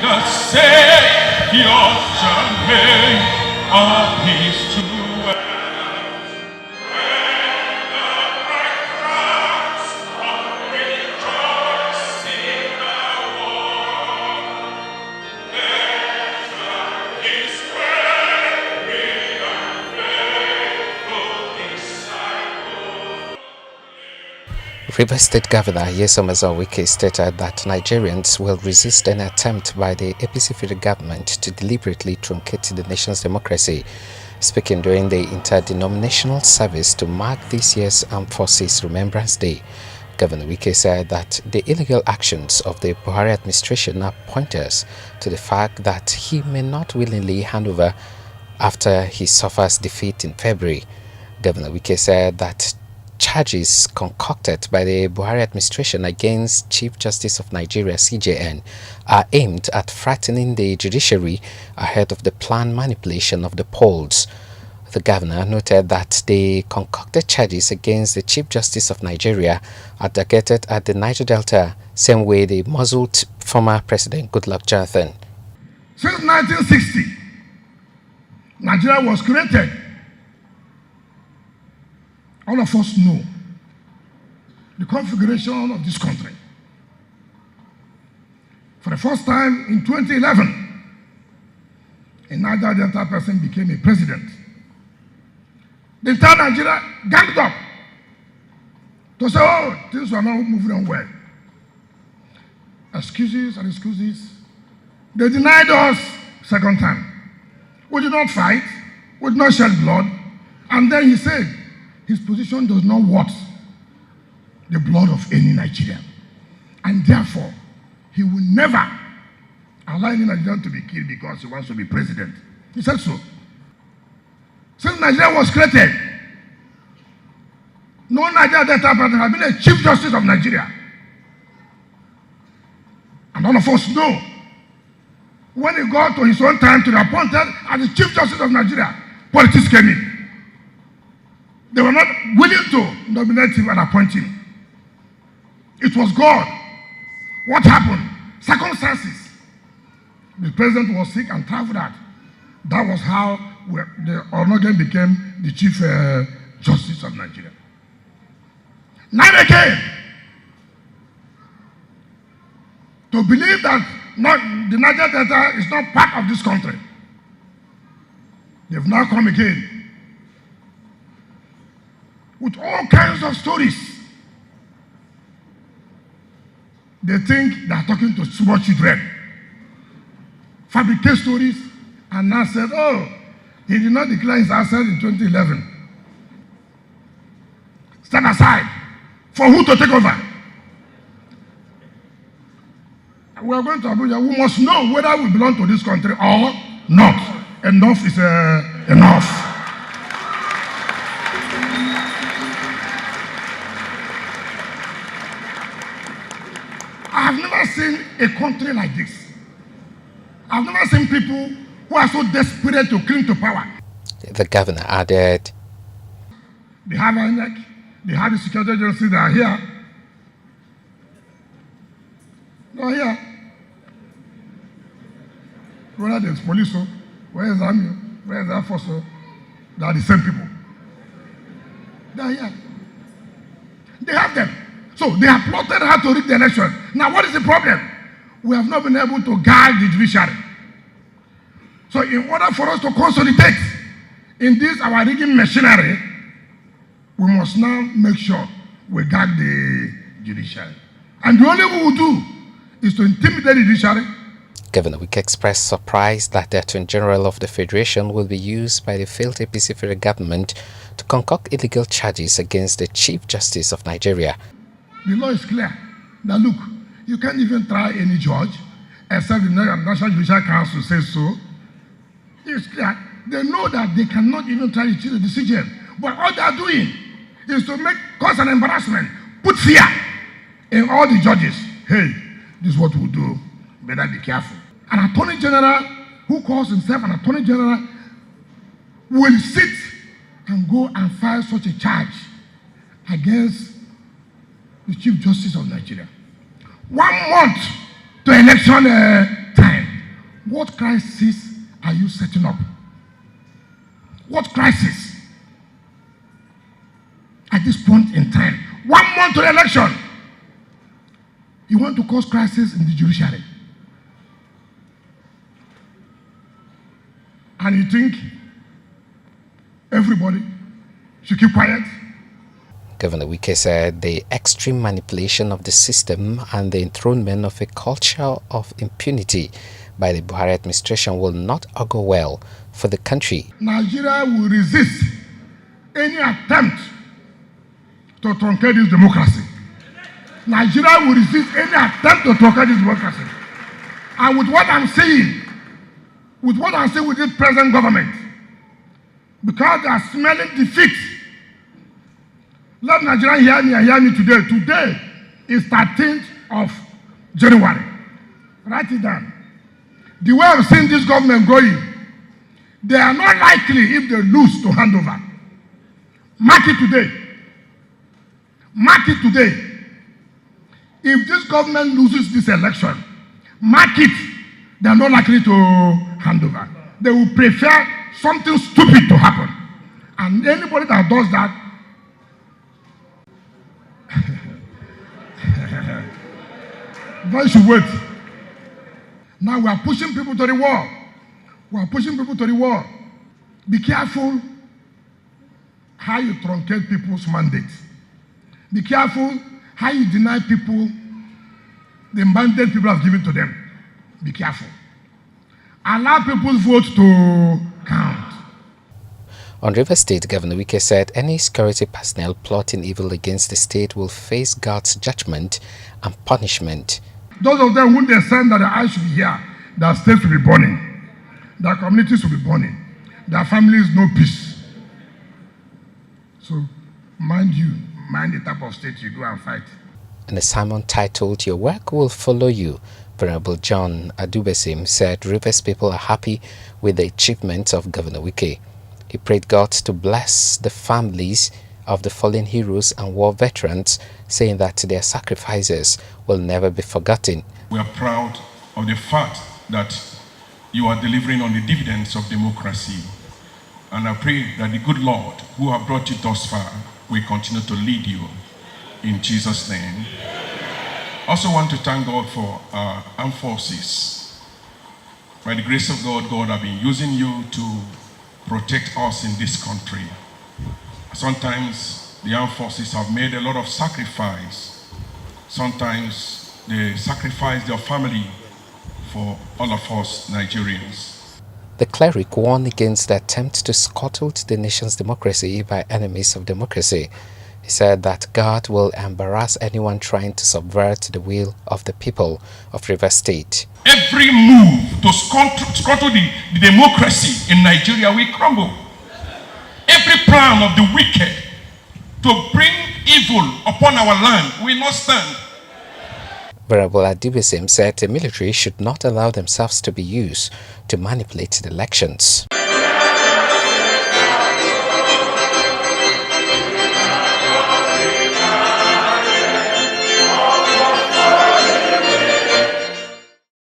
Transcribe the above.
the Savior shall make our peace to dwell. When the bright crowds of rejoice in the world, measure His weary and faithful disciples. Rivers State Governor Nyesom Wike stated that Nigerians will resist an attempt by the APC federal government to deliberately truncate the nation's democracy. Speaking during the interdenominational service to mark this year's Armed Forces Remembrance Day, Governor Wike said that the illegal actions of the Buhari administration are pointers to the fact that he may not willingly hand over after he suffers defeat in February. Governor Wike said that charges concocted by the Buhari administration against Chief Justice of Nigeria (CJN) are aimed at frightening the judiciary ahead of the planned manipulation of the polls. The governor noted that the concocted charges against the Chief Justice of Nigeria are targeted at the Niger Delta, same way they muzzled former President Goodluck Jonathan. Since 1960, Nigeria was created. All of us know the configuration of this country. For the first time in 2011, a Niger Delta person became a president. The entire Nigeria ganged up to say, oh, things were not moving on well. Excuses and excuses. They denied us second time. We did not fight, we did not shed blood. And then he said, his position does not want the blood of any Nigerian. And therefore, he will never allow any Nigerian to be killed because he wants to be president. He said so. Since Nigeria was created, no Nigerian Delta person has been a Chief Justice of Nigeria. And all of us know, when he got to his own time to be appointed as the Chief Justice of Nigeria, politics came in. They were not willing to nominate him and appoint him. It was God. What happened? Circumstances. The president was sick and traveled out. That was how the Onogen became the Chief Justice of Nigeria. Now again, to believe that the Niger Delta is not part of this country, they've now come again with all kinds of stories. They think they are talking to small children. Fabricate stories and now said, oh, he did not declare his assets in 2011. Stand aside. For who to take over? We are going to Abuja. We must know whether we belong to this country or not. Enough is enough. I have never seen a country like this. I've never seen people who are so desperate to cling to power. The governor added, They have INEC, they have the security agencies that are here. They are here. Whether there's police, where is Army, where is Air Force, they are the same people. They are here. They have them. So they have plotted how to rig the election. Now what is the problem? We have not been able to guide the judiciary. So in order for us to consolidate in this our rigging machinery, we must now make sure we guard the judiciary. And the only way we will do is to intimidate the judiciary. Governor Wike expressed surprise that the Attorney General of the Federation will be used by the failed APC federal government to concoct illegal charges against the Chief Justice of Nigeria. The law is clear. Now look, you can't even try any judge except the National Judicial Council says so. It's clear. They know that they cannot even try to change the decision. But all they are doing is to cause an embarrassment, put fear in all the judges. Hey, this is what we'll do. Better be careful. An Attorney General who calls himself an Attorney General will sit and go and file such a charge against the Chief Justice of Nigeria. 1 month to election time. What crisis are you setting up? What crisis? At this point in time, 1 month to the election, you want to cause crisis in the judiciary. And you think everybody should keep quiet? Governor Wike said the extreme manipulation of the system and the enthronement of a culture of impunity by the Buhari administration will not augur well for the country. Nigeria will resist any attempt to truncate this democracy. Nigeria will resist any attempt to truncate this democracy. And with what I'm saying, with this present government, because they are smelling defeat, let Nigerians hear me today. Today is 13th of January. Write it down. The way I've seen this government going, they are not likely, if they lose, to hand over. Mark it today. Mark it today. If this government loses this election, mark it, they are not likely to hand over. They will prefer something stupid to happen. And anybody that does that, they should wait. Now we are pushing people to the wall. We are pushing people to the wall. Be careful how you truncate people's mandates. Be careful how you deny people the mandate people have given to them. Be careful. Allow people's vote to count. On Rivers State, Governor Wike said any security personnel plotting evil against the state will face God's judgment and punishment. Those of them who they send that their eyes should be here, their states will be burning, their communities will be burning, their families no peace. So, mind the type of state you go and fight. In a sermon titled "Your Work Will Follow You," Venerable John Adubesim said Rivers people are happy with the achievements of Governor Wike. He prayed God to bless the families of the fallen heroes and war veterans, saying that their sacrifices will never be forgotten. We are proud of the fact that you are delivering on the dividends of democracy. And I pray that the good Lord who have brought you thus far will continue to lead you in Jesus' name. I also want to thank God for our armed forces. By the grace of God, God has been using you to protect us in this country. Sometimes the armed forces have made a lot of sacrifice. Sometimes they sacrifice their family for all of us Nigerians. The cleric warned against the attempt to scuttle the nation's democracy by enemies of democracy. He said that God will embarrass anyone trying to subvert the will of the people of Rivers State. Every move to scuttle the democracy in Nigeria will crumble. Every plan of the wicked to bring evil upon our land will not stand. Venerable Adubesim said the military should not allow themselves to be used to manipulate the elections.